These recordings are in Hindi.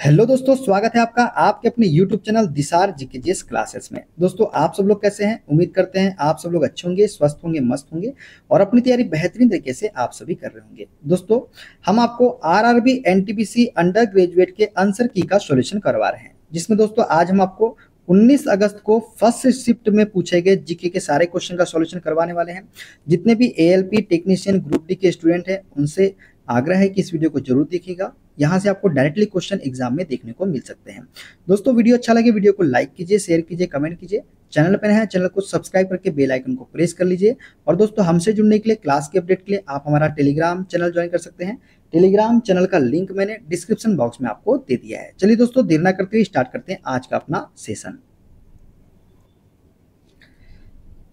हेलो दोस्तों, स्वागत है आपका आपके अपने YouTube चैनल दिसार जीकेजीएस क्लासेस में। दोस्तों, आप सब लोग कैसे हैं? उम्मीद करते हैं आप सब लोग अच्छे होंगे, स्वस्थ होंगे, मस्त होंगे और अपनी तैयारी बेहतरीन तरीके से आप सभी कर रहे होंगे। दोस्तों, हम आपको आरआरबी एनटीपीसी अंडर ग्रेजुएट के आंसर की का सॉल्यूशन करवा रहे हैं, जिसमें दोस्तों आज हम आपको 19 अगस्त को फर्स्ट शिफ्ट में पूछे गए जीके के सारे क्वेश्चन का सॉल्यूशन करवाने वाले हैं। जितने भी एएलपी टेक्नीशियन ग्रुप डी के स्टूडेंट हैं उनसे आग्रह है कि इस वीडियो को जरूर देखिएगा। यहाँ से आपको डायरेक्टली क्वेश्चन एग्जाम में देखने को मिल सकते हैं। दोस्तों, वीडियो अच्छा लगे वीडियो को लाइक कीजिए, शेयर कीजिए, कमेंट कीजिए। चैनल पर है चैनल को सब्सक्राइब करके बेल आइकन को प्रेस कर लीजिए। और दोस्तों, हमसे जुड़ने के लिए, क्लास के अपडेट के लिए आप हमारा टेलीग्राम चैनल ज्वाइन कर सकते हैं। टेलीग्राम चैनल का लिंक मैंने डिस्क्रिप्शन बॉक्स में आपको दे दिया है। चलिए दोस्तों, देर ना करते हुए स्टार्ट करते हैं आज का अपना सेशन।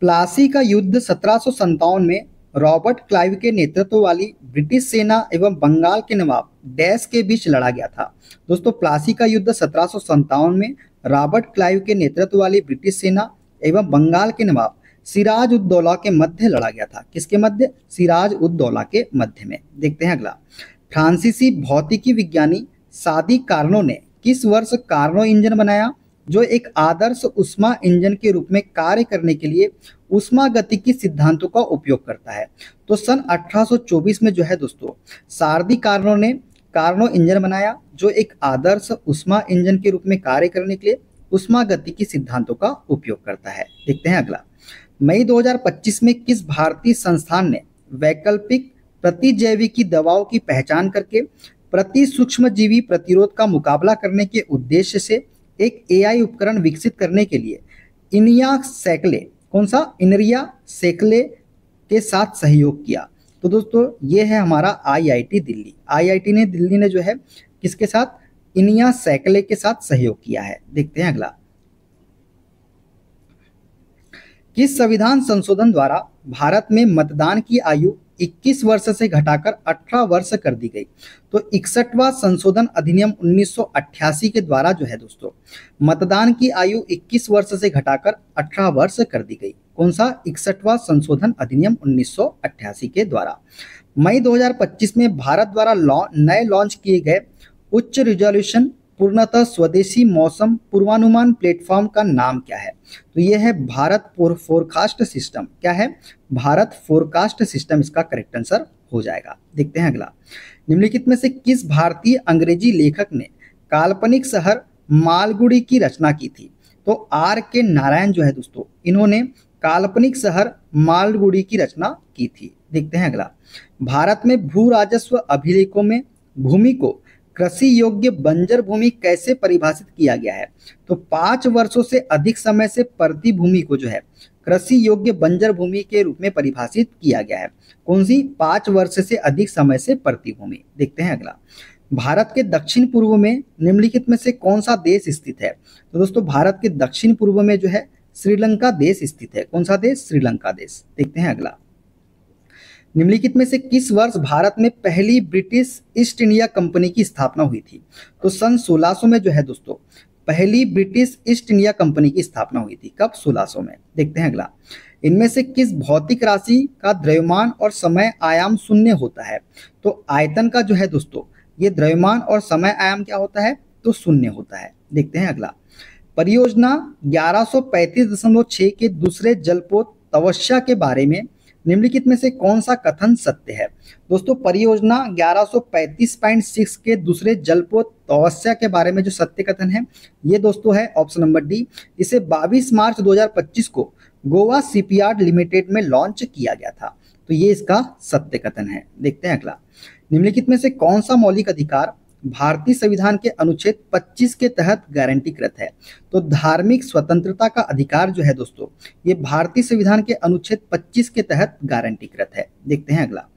प्लासी का युद्ध 1757 में रॉबर्ट क्लाइव के नेतृत्व वाली ब्रिटिश सेना एवं बंगाल के नवाब डैश के बीच लड़ा गया था। दोस्तों, प्लासी का युद्ध 1757 में रॉबर्ट क्लाइव के नेतृत्व वाली ब्रिटिश सेना एवं बंगाल के नवाब सिराज उद दौला के मध्य लड़ा गया था। किसके मध्य? सिराज उद दौला के मध्य में। देखते हैं अगला। फ्रांसीसी भौतिकी विज्ञानी सादी कार्नो ने किस वर्ष कार्नो इंजन बनाया, जो एक आदर्श उष्मा इंजन के रूप में कार्य करने के लिए उष्मागतिकी सिद्धांतों का उपयोग करता है? तो सन 1824 में जो है दोस्तों, सारदी कार्नो ने कार्नो इंजन बनाया, जो एक आदर्श उष्मा इंजन के रूप में कार्य करने के लिए उष्मागतिकी सिद्धांतों का उपयोग करता है। देखते हैं अगला। मई 2025 में किस भारतीय संस्थान ने वैकल्पिक प्रतिजैविकी दवाओं की पहचान करके प्रति सूक्ष्मजीवी प्रतिरोध का मुकाबला करने के उद्देश्य से एक एआई उपकरण विकसित करने के लिए इनिया सैकले, कौन सा? इनरिया सैकले के साथ सहयोग किया? तो दोस्तों, ये है हमारा आईआईटी दिल्ली। आईआईटी ने दिल्ली ने जो है किसके साथ? इनिया सैकले के साथ सहयोग किया है। देखते हैं अगला। किस संविधान संशोधन द्वारा भारत में मतदान की आयु 21 वर्ष से घटाकर 18 वर्ष कर दी गई? तो 61वां संशोधन अधिनियम 1988 के द्वारा जो है दोस्तों, मतदान की आयु 21 वर्ष से घटाकर 18 वर्ष कर दी गई। कौन सा? 61वां संशोधन अधिनियम 1988 के द्वारा। मई 2025 में भारत द्वारा नए लॉन्च किए गए उच्च रिजोल्यूशन पूर्णतः स्वदेशी मौसम पूर्वानुमान प्लेटफॉर्म का नाम क्या है? तो यह है भारत फोरकास्ट सिस्टम। क्या है? भारत फोरकास्ट सिस्टम इसका करेक्ट आंसर हो जाएगा। देखते हैं अगला। निम्नलिखित में से किस भारतीय अंग्रेजी लेखक ने काल्पनिक शहर मालगुडी की रचना की थी? तो आर के नारायण जो है दोस्तों, इन्होंने काल्पनिक शहर मालगुडी की रचना की थी। देखते हैं अगला। भारत में भू राजस्व अभिलेखों में भूमि को कृषि योग्य बंजर भूमि कैसे परिभाषित किया गया है? तो 5 वर्षों से अधिक समय से प्रति भूमि को जो है कृषि योग्य बंजर भूमि के रूप में परिभाषित किया गया है। कौन सी? 5 वर्ष से अधिक समय से प्रति भूमि। देखते हैं अगला। भारत के दक्षिण पूर्व में निम्नलिखित में से कौन सा देश स्थित है? तो दोस्तों, भारत के दक्षिण पूर्व में जो है श्रीलंका देश स्थित है। कौन सा देश? श्रीलंका देश। देखते हैं अगला। निम्नलिखित में से किस वर्ष भारत में पहली ब्रिटिश ईस्ट इंडिया कंपनी की स्थापना हुई थी? तो सन 1600 में जो है दोस्तों, पहली ब्रिटिश ईस्ट इंडिया कंपनी की स्थापना हुई थी। कब? 1600 में। देखते हैं अगला। इनमें से किस भौतिक राशि का द्रव्यमान और समय आयाम शून्य होता है? तो आयतन का जो है दोस्तों, ये द्रव्यमान और समय आयाम क्या होता है? तो शून्य होता है। देखते हैं अगला। परियोजना 1135.6 के दूसरे जलपोत तवस्या के बारे में निम्नलिखित में से कौन सा कथन सत्य है? दोस्तों, परियोजना 1135.6 के दूसरे जलपोत तवस्या के बारे में जो सत्य कथन है, ये दोस्तों है ऑप्शन नंबर डी। इसे 22 मार्च 2025 को गोवा शिपयार्ड लिमिटेड में लॉन्च किया गया था। तो ये इसका सत्य कथन है। देखते हैं अगला। निम्नलिखित में से कौन सा मौलिक अधिकार भारतीय संविधान के अनुच्छेद 25 के तहत गारंटीकृत है? तो धार्मिक स्वतंत्रता का अधिकार जो है दोस्तों, ये भारतीय संविधान के अनुच्छेद 25 के तहत गारंटीकृत है। देखते हैं अगला।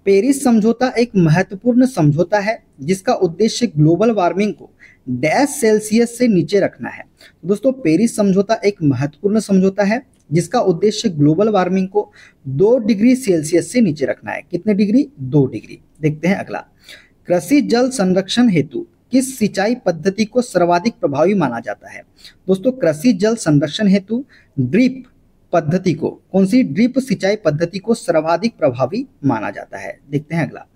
पेरिस समझौता एक महत्वपूर्ण समझौता है जिसका उद्देश्य ग्लोबल वार्मिंग को डैश सेल्सियस से नीचे रखना है। दोस्तों, पेरिस समझौता एक महत्वपूर्ण समझौता है जिसका उद्देश्य ग्लोबल वार्मिंग को 2 डिग्री सेल्सियस से नीचे रखना है। कितने डिग्री? 2 डिग्री। देखते हैं अगला। कृषि जल संरक्षण हेतु किस सिंचाई पद्धति को सर्वाधिक प्रभावी माना जाता है? दोस्तों, कृषि जल संरक्षण हेतु ड्रिप पद्धति को, कौन सी? ड्रिप सिंचाई पद्धति को सर्वाधिक प्रभावी माना जाता है। देखते हैं अगला।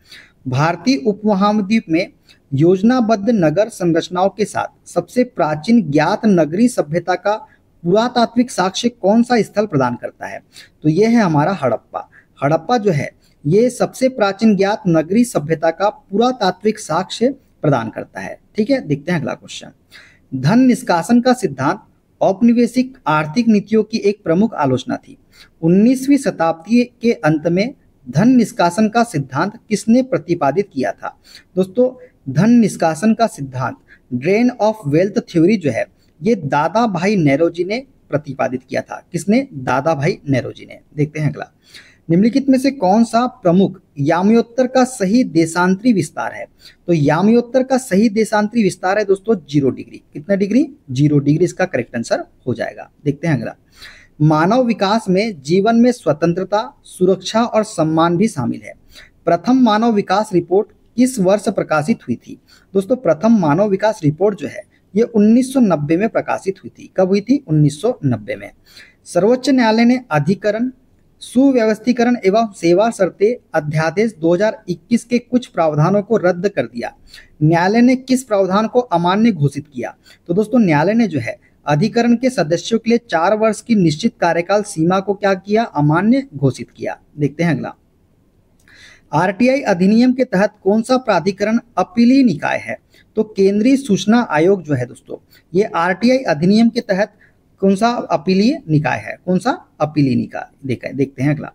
भारतीय उपमहाद्वीप में योजनाबद्ध नगर संरचनाओं के साथ सबसे प्राचीन ज्ञात नगरीय सभ्यता का पुरातात्विक साक्ष्य कौन सा स्थल प्रदान करता है? तो यह है हमारा हड़प्पा। हड़प्पा जो है ये सबसे प्राचीन ज्ञात नगरीय सभ्यता का पुरातात्विक साक्ष्य प्रदान करता है। ठीक है, देखते हैं अगला क्वेश्चन। धन निष्कासन का सिद्धांत औपनिवेशिक आर्थिक नीतियों की एक प्रमुख आलोचना थी। 19वीं शताब्दी के अंत में धन निष्कासन का सिद्धांत किसने प्रतिपादित किया था? दोस्तों, धन निष्कासन का सिद्धांत ड्रेन ऑफ वेल्थ थ्योरी जो है ये दादा भाई नेरोजी ने प्रतिपादित किया था। किसने? दादा भाई नेरोजी ने। देखते हैं अगला। निम्नलिखित में से कौन सा प्रमुख याम्योत्तर का सही देशांतरी विस्तार है? तो याम्योत्तर का सही देशांतरी विस्तार है दोस्तों 0 डिग्री। कितना डिग्री? 0 डिग्री इसका करेक्ट आंसर हो जाएगा। देखते हैं अगला। मानव विकास में जीवन में स्वतंत्रता, सुरक्षा और सम्मान भी शामिल है। प्रथम मानव विकास रिपोर्ट किस वर्ष प्रकाशित हुई थी? दोस्तों, प्रथम मानव विकास रिपोर्ट जो है ये 1990 में प्रकाशित हुई थी। कब हुई थी? 1990 में। सर्वोच्च न्यायालय ने अधिकरण, सुव्यवस्थीकरण एवं सेवा शर्तें अध्यादेश 2021 के कुछ प्रावधानों को रद्द कर दिया। न्यायालय ने किस प्रावधान को अमान्य घोषित किया? तो दोस्तों, न्यायालय ने जो है अधिकरण के सदस्यों के लिए 4 वर्ष की निश्चित कार्यकाल सीमा को क्या किया? अमान्य घोषित किया। देखते हैं अगला। आरटीआई अधिनियम के तहत कौन सा प्राधिकरण अपीलीय निकाय है? तो केंद्रीय सूचना आयोग जो है दोस्तों ये आरटीआई अधिनियम के तहत कौन सा अपीलीय निकाय है? कौन सा अपीलीय निकाय? देखते हैं अगला।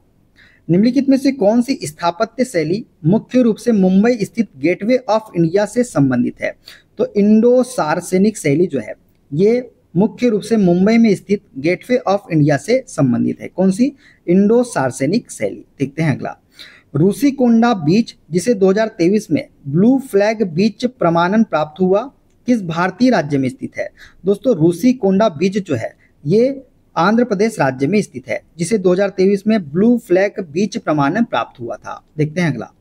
निम्नलिखित में से कौन सी स्थापत्य शैली मुख्य रूप से मुंबई स्थित गेटवे ऑफ इंडिया से संबंधित है? तो इंडो सार्सेनिक शैली जो है ये मुख्य रूप से मुंबई में स्थित गेटवे ऑफ इंडिया से संबंधित है। कौन सी? इंडो सार्सेनिक शैली। देखते हैं अगला। रूसीकोंडा बीच जिसे 2023 में ब्लू फ्लैग बीच प्रमाणन प्राप्त हुआ किस भारतीय राज्य में स्थित है? दोस्तों, रूसीकोंडा बीच जो है ये आंध्र प्रदेश राज्य में स्थित है जिसे 2023 में ब्लू फ्लैग बीच प्रमाणन प्राप्त हुआ था। देखते हैं अगला।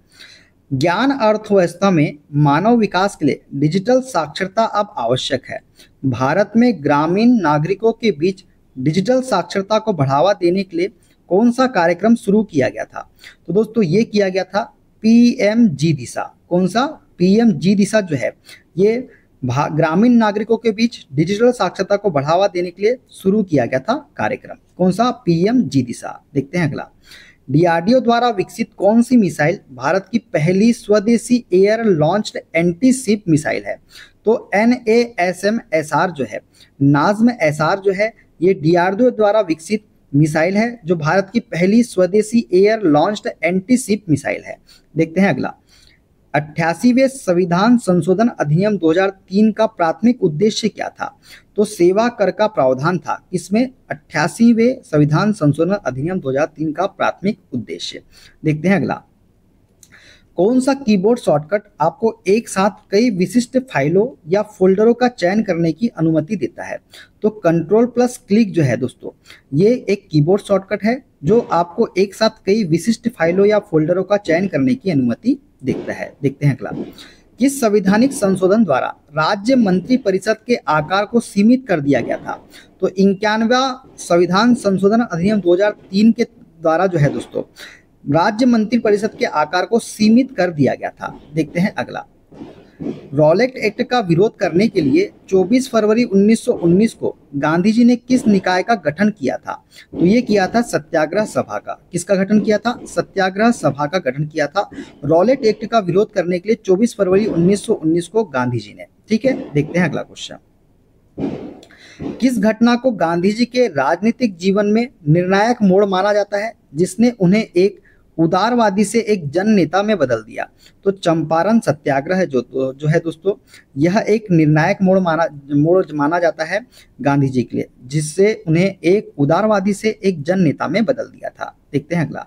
ज्ञान अर्थव्यवस्था में मानव विकास के लिए डिजिटल साक्षरता अब आवश्यक है। भारत में ग्रामीण नागरिकों के बीच डिजिटल साक्षरता को बढ़ावा देने के लिए कौन सा कार्यक्रम शुरू किया गया था? तो दोस्तों, ये किया गया था पीएमजी दिशा। कौन सा? पीएमजी दिशा जो है ये ग्रामीण नागरिकों के बीच डिजिटल साक्षरता को बढ़ावा देने के लिए शुरू किया गया था कार्यक्रम। कौन सा? पीएमजी दिशा। देखते हैं अगला। डीआरडीओ द्वारा विकसित कौन सी मिसाइल भारत की पहली स्वदेशी air launched anti ship missile है? तो NASM-SR जो है, नाज़्म-SR जो है ये डीआरडीओ द्वारा विकसित मिसाइल है जो भारत की पहली स्वदेशी air launched anti ship missile है। देखते हैं अगला। 88वें संविधान संशोधन अधिनियम 2003 का प्राथमिक उद्देश्य क्या था? तो सेवा कर का प्रावधान था। इसमें 88वें संविधान संशोधन अधिनियम 2003 का प्राथमिक उद्देश्य। देखते हैं अगला। कौन सा कीबोर्ड शॉर्टकट आपको एक साथ कई विशिष्ट फाइलों या फोल्डरों का चयन करने की अनुमति देता है? तो कंट्रोल+क्लिक जो है दोस्तों ये एक कीबोर्ड शॉर्टकट है जो आपको एक साथ कई विशिष्ट फाइलों या फोल्डरों का चयन करने की अनुमति देता है। देखते हैं अगला। किस संवैधानिक संशोधन द्वारा राज्य मंत्रिपरिषद के आकार को सीमित कर दिया गया था? तो 91वां संविधान संशोधन अधिनियम 2003 के द्वारा जो है दोस्तों राज्य मंत्रिपरिषद के आकार को सीमित कर दिया गया था। देखते हैं अगला। रॉलेट एक्ट का विरोध करने के लिए 24 फरवरी 1919 को गांधी जी ने किस निकाय का गठन किया था? तो ये किया था सत्याग्रह सभा का। किसका गठन किया था? सत्याग्रह सभा का गठन किया था रॉलेट एक्ट का विरोध करने के लिए 24 फरवरी 1919 को गांधी जी ने। ठीक है, देखते हैं अगला क्वेश्चन। किस घटना को गांधी जी के राजनीतिक जीवन में निर्णायक मोड़ माना जाता है जिसने उन्हें एक उदारवादी से एक जन नेता में बदल दिया? तो चंपारण सत्याग्रह जो है दोस्तों यह एक निर्णायक मोड़ माना जाता है गांधी जी के लिए जिससे उन्हें एक उदारवादी से एक जन नेता में बदल दिया था। देखते हैं अगला।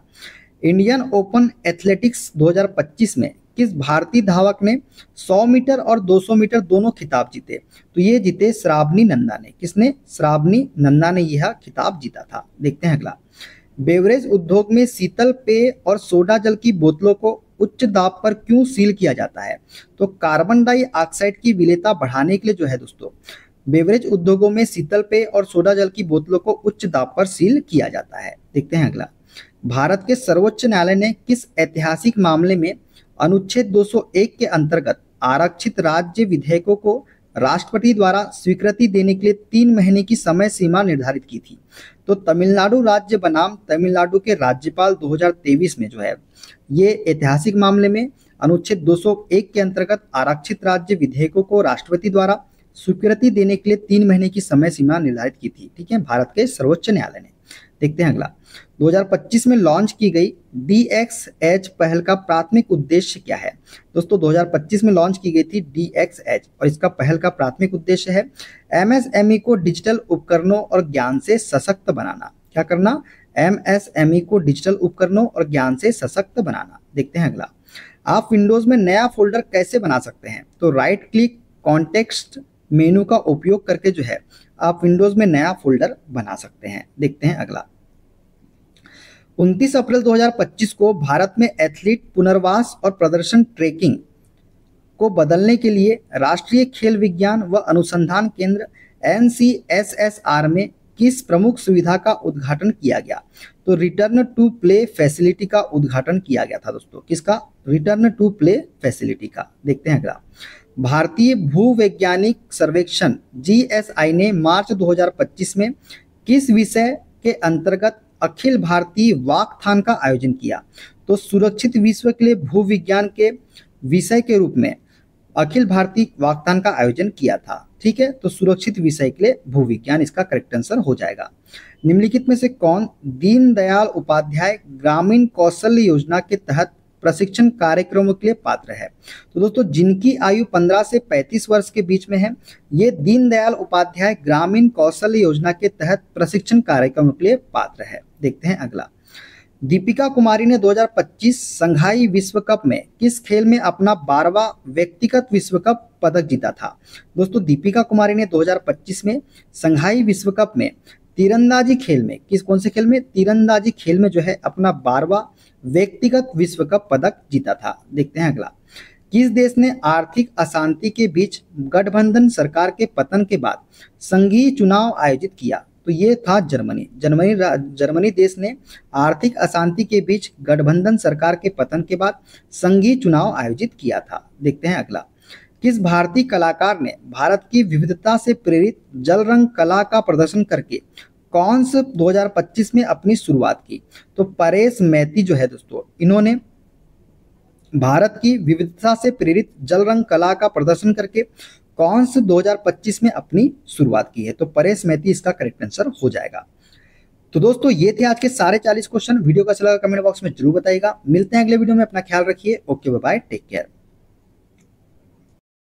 इंडियन ओपन एथलेटिक्स 2025 में किस भारतीय धावक ने 100 मीटर और 200 मीटर दोनों खिताब जीते? तो ये जीते श्रावणी नंदा ने। किसने? श्रावणी नंदा ने यह खिताब जीता था। देखते हैं अगला। बेवरेज उद्योग में शीतल पेय और सोडा जल की बोतलों को उच्च दाब पर क्यों सील किया जाता है? तो कार्बन डाइऑक्साइड की विलेयता बढ़ाने के लिए जो है दोस्तों बेवरेज उद्योगों में शीतल पेय और सोडा जल की बोतलों को उच्च दाब पर सील किया जाता है। देखते हैं अगला। भारत के सर्वोच्च न्यायालय ने किस ऐतिहासिक मामले में अनुच्छेद 201 के अंतर्गत आरक्षित राज्य विधेयकों को राष्ट्रपति द्वारा स्वीकृति देने के लिए 3 महीने की समय सीमा निर्धारित की थी? तो तमिलनाडु राज्य बनाम तमिलनाडु के राज्यपाल 2023 में जो है ये ऐतिहासिक मामले में अनुच्छेद 201 के अंतर्गत आरक्षित राज्य विधेयकों को राष्ट्रपति द्वारा स्वीकृति देने के लिए 3 महीने की समय सीमा निर्धारित की थी। ठीक है, भारत के सर्वोच्च न्यायालय ने। देखते हैं अगला, 2025 में लॉन्च की गई DXH पहल का प्राथमिक उद्देश्य क्या है? दोस्तों 2025 में लॉन्च की गई थी DXH और इसका पहल का प्राथमिक उद्देश्य है MSME को डिजिटल उपकरणों और ज्ञान से सशक्त बनाना। क्या करना? MSME को डिजिटल उपकरणों और ज्ञान से सशक्त बनाना। देखते हैं अगला, आप विंडोज में नया फोल्डर कैसे बना सकते हैं? तो राइट क्लिक कॉन्टेक्स्ट मेनू का उपयोग करके जो है आप विंडोज में नया फोल्डर बना सकते हैं। देखते हैं अगला, 29 अप्रैल 2025 को भारत में एथलीट पुनर्वास और प्रदर्शन ट्रैकिंग को बदलने के लिए राष्ट्रीय खेल विज्ञान व अनुसंधान केंद्र NCSSR में किस प्रमुख सुविधा का उद्घाटन किया गया? तो रिटर्न टू प्ले फैसिलिटी का उद्घाटन किया गया था दोस्तों। किसका? रिटर्न टू प्ले फैसिलिटी का। देखते हैं अगला, भारतीय भूवैज्ञानिक सर्वेक्षण GSI ने मार्च 2025 में किस विषय के अंतर्गत अखिल भारतीय वाकथान का आयोजन किया? तो सुरक्षित विश्व के लिए भूविज्ञान के विषय के रूप में अखिल भारतीय वाकथान का आयोजन किया था। ठीक है, तो सुरक्षित विषय के लिए भूविज्ञान इसका करेक्ट आंसर हो जाएगा। निम्नलिखित में से कौन दीनदयाल उपाध्याय ग्रामीण कौशल्य योजना के तहत प्रशिक्षण कार्यक्रमों के लिए पात्र है? तो दोस्तों जिनकी आयु 15 से 35 वर्ष के बीच में है, ये दीनदयाल उपाध्याय ग्रामीण कौशल्य योजना के तहत प्रशिक्षण कार्यक्रमों के लिए पात्र है। देखते हैं अगला, दीपिका कुमारी ने 2025 संघाई विश्व कप में किस खेल में अपना 12वां व्यक्तिगत विश्व कप पदक जीता था? दोस्तों दीपिका कुमारी ने 2025 में संघाई विश्व कप में तीरंदाजी खेल में कौन से खेल में? तीरंदाजी खेल में जो है अपना 12वां व्यक्तिगत विश्व कप पदक जीता था। देखते हैं अगला, किस देश ने आर्थिक अशांति के बीच गठबंधन सरकार के पतन के बाद संघीय चुनाव आयोजित किया? तो ये था जर्मनी। जर्मनी देश ने आर्थिक अशांति के बीच गठबंधन सरकार के पतन के बाद संघीय चुनाव आयोजित किया था। देखते हैं अगला, किस भारतीय कलाकार ने भारत की विविधता से प्रेरित जल रंग कला का प्रदर्शन करके कौन से 2025 में अपनी शुरुआत की? तो परेश मैती जो है दोस्तों, इन्होंने भारत की विविधता से प्रेरित जल रंग कला का प्रदर्शन करके कौन से 2025 में अपनी शुरुआत की है? तो परेश मैती इसका करेक्ट आंसर हो जाएगा। तो दोस्तों ये थे आज के सारे 40 क्वेश्चन। वीडियो का अच्छा लगा कमेंट बॉक्स में जरूर बताइएगा। मिलते हैं अगले वीडियो में, अपना ख्याल रखिए। Okay bye bye, take care.